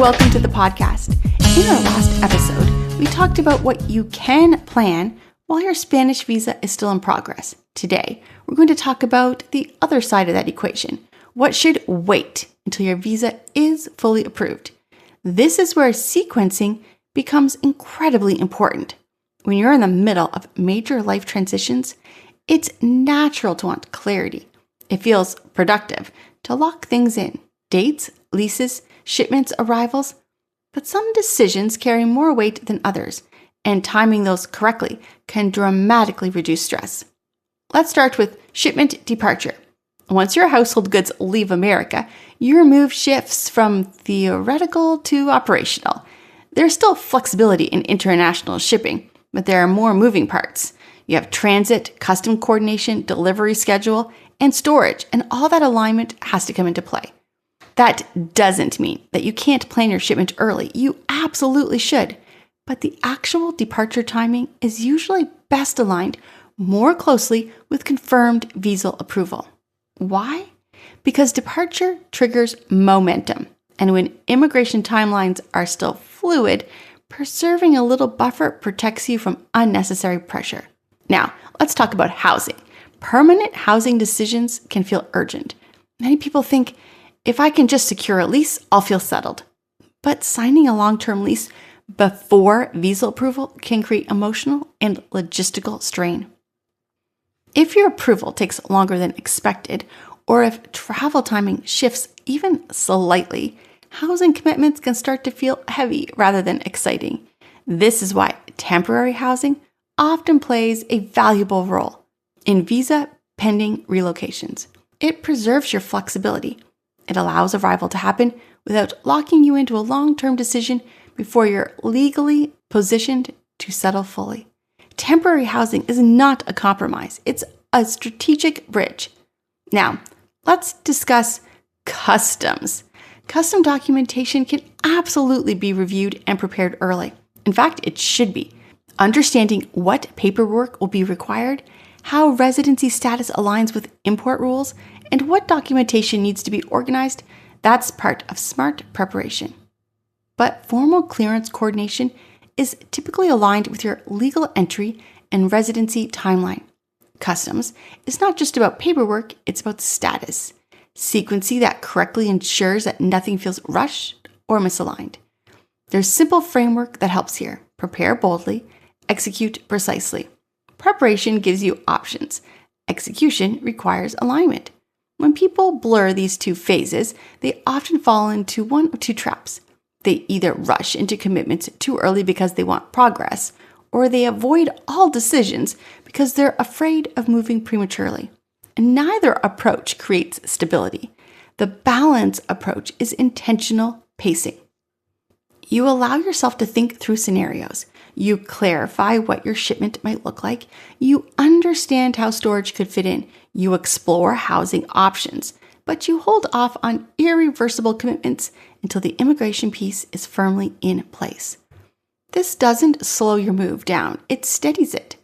welcome to the podcast. In our last episode, we talked about what you can plan while your Spanish visa is still in progress. Today, we're going to talk about the other side of that equation. What should wait until your visa is fully approved? This is where sequencing becomes incredibly important. When you're in the middle of major life transitions, it's natural to want clarity. It feels productive to lock things in: dates, leases, shipments, arrivals. But some decisions carry more weight than others, and timing those correctly can dramatically reduce stress. Let's start with shipment departure. Once your household goods leave America, your move shifts from theoretical to operational. There's still flexibility in international shipping, but there are more moving parts. You have transit, custom coordination, delivery schedule, and storage, and all that alignment has to come into play. That doesn't mean that you can't plan your shipment early. You absolutely should. But the actual departure timing is usually best aligned more closely with confirmed visa approval. Why? Because departure triggers momentum. And when immigration timelines are still fluid, preserving a little buffer protects you from unnecessary pressure. Now, let's talk about housing. Permanent housing decisions can feel urgent. Many people think, if I can just secure a lease, I'll feel settled. But signing a long-term lease before visa approval can create emotional and logistical strain. If your approval takes longer than expected, or if travel timing shifts even slightly, housing commitments can start to feel heavy rather than exciting. This is why temporary housing often plays a valuable role in visa pending relocations. It preserves your flexibility. It allows arrival to happen without locking you into a long-term decision before you're legally positioned to settle fully. Temporary housing is not a compromise. It's a strategic bridge. Now, let's discuss customs. Custom documentation can absolutely be reviewed and prepared early. In fact, it should be. Understanding what paperwork will be required, how residency status aligns with import rules, and what documentation needs to be organized, that's part of smart preparation. But formal clearance coordination is typically aligned with your legal entry and residency timeline. Customs is not just about paperwork, it's about status. Sequencing that correctly ensures that nothing feels rushed or misaligned. There's a simple framework that helps here. Prepare boldly, execute precisely. Preparation gives you options. Execution requires alignment. When people blur these two phases, they often fall into one of two traps. They either rush into commitments too early because they want progress, or they avoid all decisions because they're afraid of moving prematurely. And neither approach creates stability. The balance approach is intentional pacing. You allow yourself to think through scenarios. You clarify what your shipment might look like. You understand how storage could fit in. You explore housing options, but you hold off on irreversible commitments until the immigration piece is firmly in place. This doesn't slow your move down, it steadies it.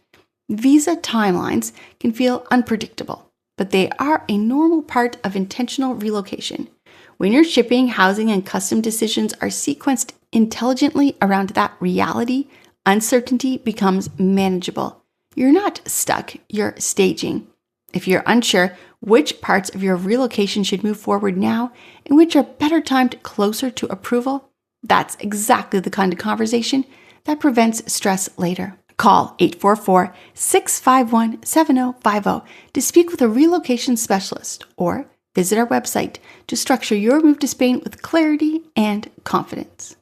Visa timelines can feel unpredictable, but they are a normal part of intentional relocation. When your shipping, housing, and custom decisions are sequenced intelligently around that reality, uncertainty becomes manageable. You're not stuck, you're staging. If you're unsure which parts of your relocation should move forward now and which are better timed closer to approval, that's exactly the kind of conversation that prevents stress later. Call 844-651-7050 to speak with a relocation specialist or visit our website to structure your move to Spain with clarity and confidence.